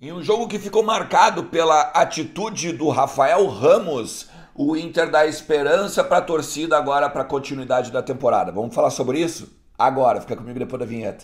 Em um jogo que ficou marcado pela atitude do Rafael Ramos, o Inter dá esperança para a torcida agora para a continuidade da temporada. Vamos falar sobre isso? Agora, fica comigo depois da vinheta.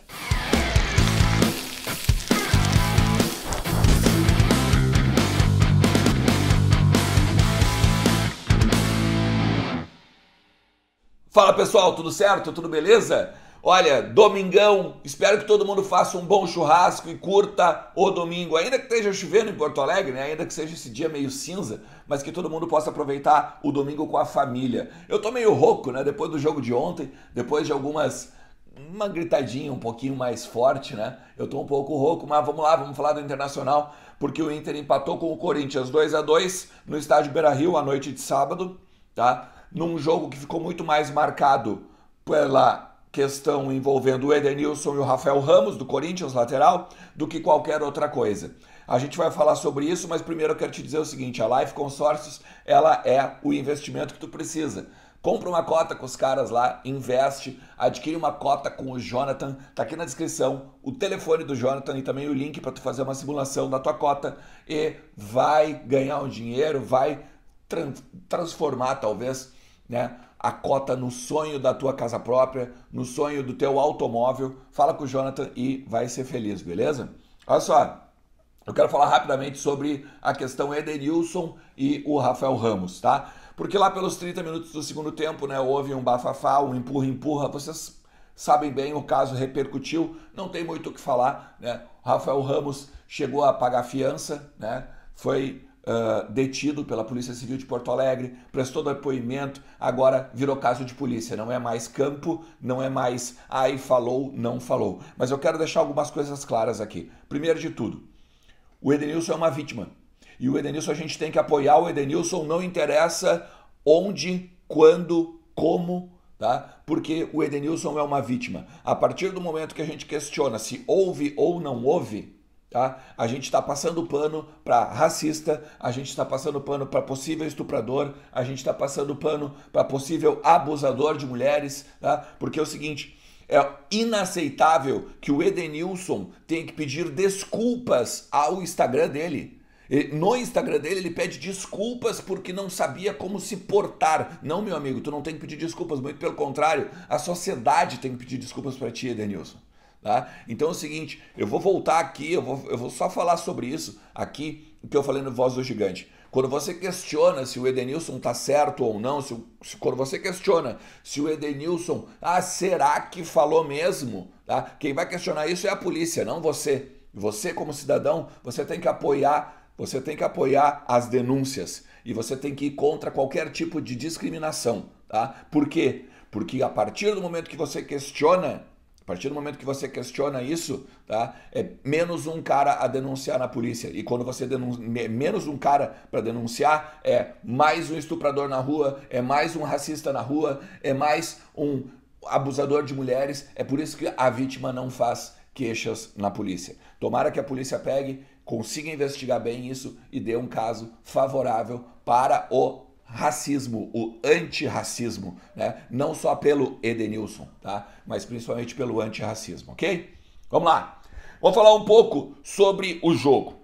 Fala pessoal, tudo certo? Tudo beleza? Olha, domingão, espero que todo mundo faça um bom churrasco e curta o domingo, ainda que esteja chovendo em Porto Alegre, né? Ainda que seja esse dia meio cinza, mas que todo mundo possa aproveitar o domingo com a família. Eu tô meio rouco, né? Depois do jogo de ontem, depois de uma gritadinha um pouquinho mais forte, né? Eu tô um pouco rouco, mas vamos lá, vamos falar do Internacional, porque o Inter empatou com o Corinthians 2-2 no estádio Beira-Rio à noite de sábado, tá? Num jogo que ficou muito mais marcado pela questão envolvendo o Edenilson e o Rafael Ramos, do Corinthians, lateral, do que qualquer outra coisa. A gente vai falar sobre isso, mas primeiro eu quero te dizer o seguinte, a Life Consórcios, ela é o investimento que tu precisa. Compra uma cota com os caras lá, investe, adquire uma cota com o Jonathan, tá aqui na descrição o telefone do Jonathan e também o link para tu fazer uma simulação da tua cota e vai ganhar um dinheiro, vai transformar talvez, né, a cota no sonho da tua casa própria, no sonho do teu automóvel. Fala com o Jonathan e vai ser feliz, beleza? Olha só, eu quero falar rapidamente sobre a questão Edenilson e o Rafael Ramos, tá? Porque lá pelos 30 minutos do segundo tempo, né, houve um bafafá, um empurra-empurra, vocês sabem bem, o caso repercutiu, não tem muito o que falar, né? O Rafael Ramos chegou a pagar fiança, né? Foi detido pela Polícia Civil de Porto Alegre, prestou depoimento, agora virou caso de polícia, não é mais campo, não é mais ai falou, não falou. Mas eu quero deixar algumas coisas claras aqui. Primeiro de tudo, o Edenilson é uma vítima. E o Edenilson a gente tem que apoiar, o Edenilson não interessa onde, quando, como, tá? Porque o Edenilson é uma vítima. A partir do momento que a gente questiona se houve ou não houve, tá? A gente está passando pano para racista, a gente está passando pano para possível estuprador, a gente está passando pano para possível abusador de mulheres, tá? Porque é o seguinte, é inaceitável que o Edenilson tenha que pedir desculpas ao Instagram dele. No Instagram dele ele pede desculpas porque não sabia como se portar. Não, meu amigo, tu não tem que pedir desculpas, muito pelo contrário, a sociedade tem que pedir desculpas para ti, Edenilson. Tá? Então é o seguinte, eu vou voltar aqui, eu vou só falar sobre isso aqui, o que eu falei no Voz do Gigante. Quando você questiona se o Edenilson tá certo ou não, quando você questiona se o Edenilson, será que falou mesmo? Tá? Quem vai questionar isso é a polícia, não você. Você como cidadão, você tem que apoiar as denúncias e você tem que ir contra qualquer tipo de discriminação. Tá? Por quê? Porque a partir do momento que você questiona isso, tá? É menos um cara a denunciar na polícia. E quando você menos um cara para denunciar, é mais um estuprador na rua, é mais um racista na rua, é mais um abusador de mulheres. É por isso que a vítima não faz queixas na polícia. Tomara que a polícia pegue, consiga investigar bem isso e dê um caso favorável para o racismo, o antirracismo, né? Não só pelo Edenilson, tá? Mas principalmente pelo antirracismo, ok? Vamos lá. Vamos falar um pouco sobre o jogo.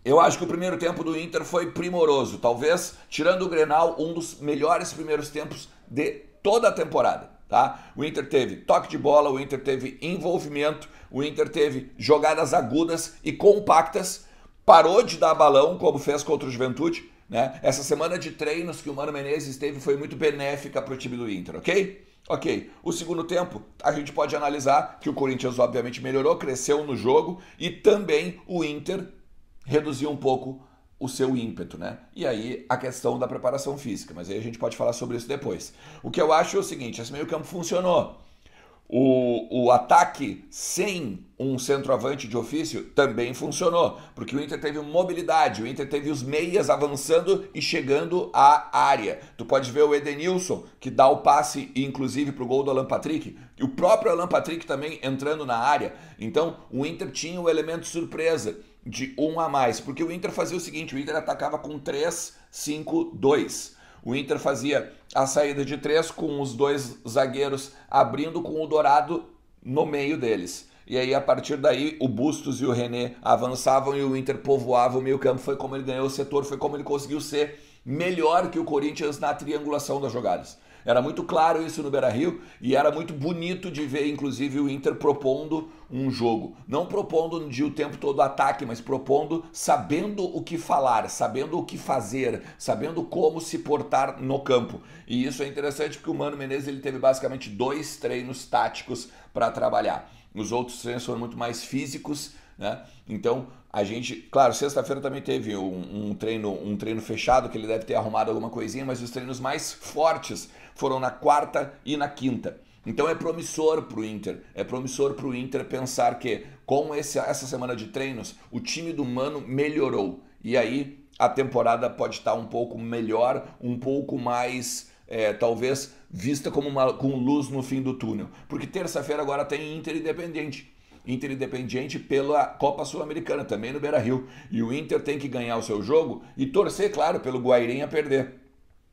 Eu acho que o primeiro tempo do Inter foi primoroso, talvez, tirando o Grenal, um dos melhores primeiros tempos de toda a temporada, tá? O Inter teve toque de bola, o Inter teve envolvimento, o Inter teve jogadas agudas e compactas, parou de dar balão, como fez contra o Juventude, né? Essa semana de treinos que o Mano Menezes teve foi muito benéfica para o time do Inter, ok? Ok, o segundo tempo a gente pode analisar que o Corinthians obviamente melhorou, cresceu no jogo e também o Inter reduziu um pouco o seu ímpeto, né? E aí a questão da preparação física, mas aí a gente pode falar sobre isso depois. O que eu acho é o seguinte, esse meio campo funcionou. O ataque sem um centroavante de ofício também funcionou, porque o Inter teve mobilidade, o Inter teve os meias avançando e chegando à área. Tu pode ver o Edenilson, que dá o passe, inclusive, para o gol do Alan Patrick, e o próprio Alan Patrick também entrando na área. Então, o Inter tinha o elemento surpresa de um a mais, porque o Inter fazia o seguinte, o Inter atacava com 3-5-2. O Inter fazia a saída de 3 com os dois zagueiros abrindo com o Dourado no meio deles. e aí a partir daí o Bustos e o René avançavam e o Inter povoava o meio campo. Foi como ele ganhou o setor, foi como ele conseguiu ser melhor que o Corinthians na triangulação das jogadas. Era muito claro isso no Beira-Rio e era muito bonito de ver, inclusive, o Inter propondo um jogo. Não propondo de o tempo todo ataque, mas propondo sabendo o que falar, sabendo o que fazer, sabendo como se portar no campo. E isso é interessante porque o Mano Menezes ele teve basicamente 2 treinos táticos para trabalhar. Os outros treinos foram muito mais físicos, né? Então, a gente, claro, sexta-feira também teve um treino fechado, que ele deve ter arrumado alguma coisinha, mas os treinos mais fortes foram na quarta e na quinta. Então é promissor para o Inter pensar que com essa semana de treinos, o time do Mano melhorou. E aí a temporada pode estar um pouco melhor, um pouco mais, talvez, vista como com luz no fim do túnel. Porque terça-feira agora tem Inter Independiente. Inter Independiente pela Copa Sul-Americana, também no Beira-Rio. E o Inter tem que ganhar o seu jogo e torcer, claro, pelo Guairenha perder.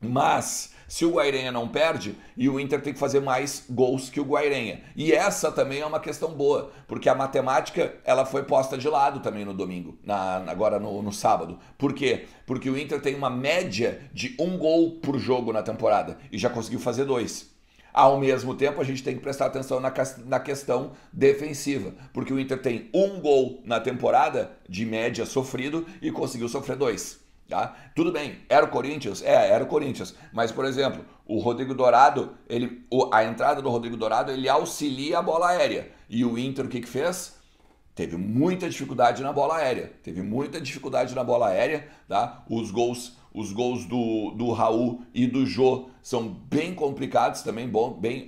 Mas se o Guairenha não perde, e o Inter tem que fazer mais gols que o Guairenha. E essa também é uma questão boa, porque a matemática ela foi posta de lado também no domingo, agora no sábado. Por quê? Porque o Inter tem uma média de 1 gol por jogo na temporada e já conseguiu fazer 2. Ao mesmo tempo, a gente tem que prestar atenção na questão defensiva, porque o Inter tem 1 gol na temporada de média sofrido e conseguiu sofrer 2. Tá? Tudo bem, era o Corinthians? Era o Corinthians. Mas, por exemplo, o Rodrigo Dourado, a entrada do Rodrigo Dourado, ele auxilia a bola aérea. E o Inter o que fez? Teve muita dificuldade na bola aérea. Tá? Os gols do Raul e do Jô são bem complicados também.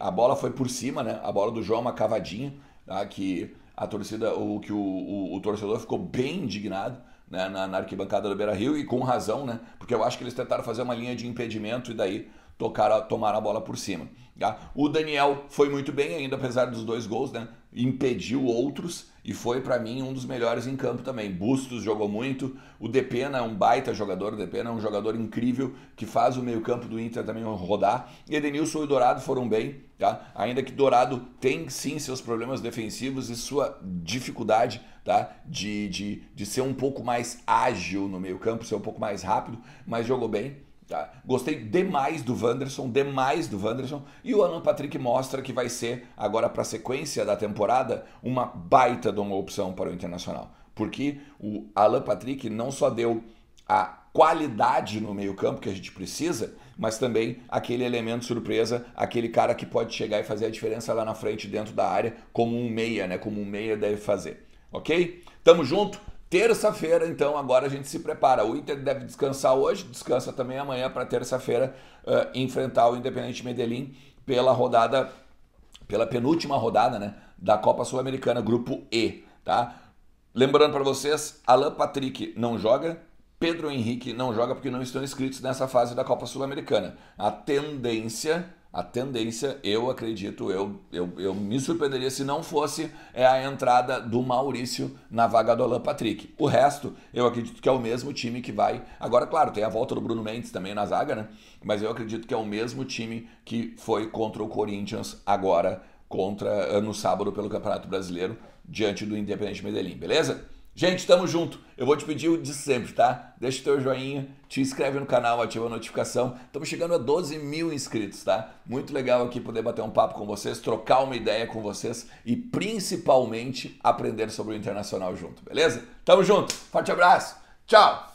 A bola foi por cima, né? A bola do Jô é uma cavadinha, tá? Que a torcida, o torcedor ficou bem indignado, né? na arquibancada do Beira-Rio e com razão, né? Porque eu acho que eles tentaram fazer uma linha de impedimento e daí tomaram a bola por cima. Tá? O Daniel foi muito bem ainda, apesar dos 2 gols, né? Impediu outros e foi para mim um dos melhores em campo também. Bustos jogou muito, o Depena é um baita jogador, o Depena é um jogador incrível que faz o meio campo do Inter também rodar. E Edenilson e Dourado foram bem, tá? Ainda que Dourado tem sim seus problemas defensivos e sua dificuldade, tá? de ser um pouco mais ágil no meio campo, ser um pouco mais rápido, mas jogou bem. Tá? Gostei demais do Wanderson, e o Alan Patrick mostra que vai ser, agora para a sequência da temporada, uma baita de uma opção para o Internacional, porque o Alan Patrick não só deu a qualidade no meio campo que a gente precisa, mas também aquele elemento surpresa, aquele cara que pode chegar e fazer a diferença lá na frente dentro da área, como um meia, né? Como um meia deve fazer, ok? Tamo junto? Terça-feira, então, agora a gente se prepara. O Inter deve descansar hoje, descansa também amanhã para terça-feira enfrentar o Independente Medellín pela penúltima rodada, né, da Copa Sul-Americana, Grupo E. Tá? Lembrando para vocês, Alan Patrick não joga, Pedro Henrique não joga porque não estão inscritos nessa fase da Copa Sul-Americana. A tendência, eu acredito, eu me surpreenderia se não fosse a entrada do Maurício na vaga do Alan Patrick. O resto, eu acredito que é o mesmo time que vai... Agora, claro, tem a volta do Bruno Mendes também na zaga, né? Mas eu acredito que é o mesmo time que foi contra o Corinthians agora, no sábado pelo Campeonato Brasileiro, diante do Independente Medellín, beleza? Gente, tamo junto. Eu vou te pedir o de sempre, tá? Deixa o teu joinha, te inscreve no canal, ativa a notificação. Estamos chegando a 12 mil inscritos, tá? Muito legal aqui poder bater um papo com vocês, trocar uma ideia com vocês e principalmente aprender sobre o Internacional junto, beleza? Tamo junto. Forte abraço. Tchau.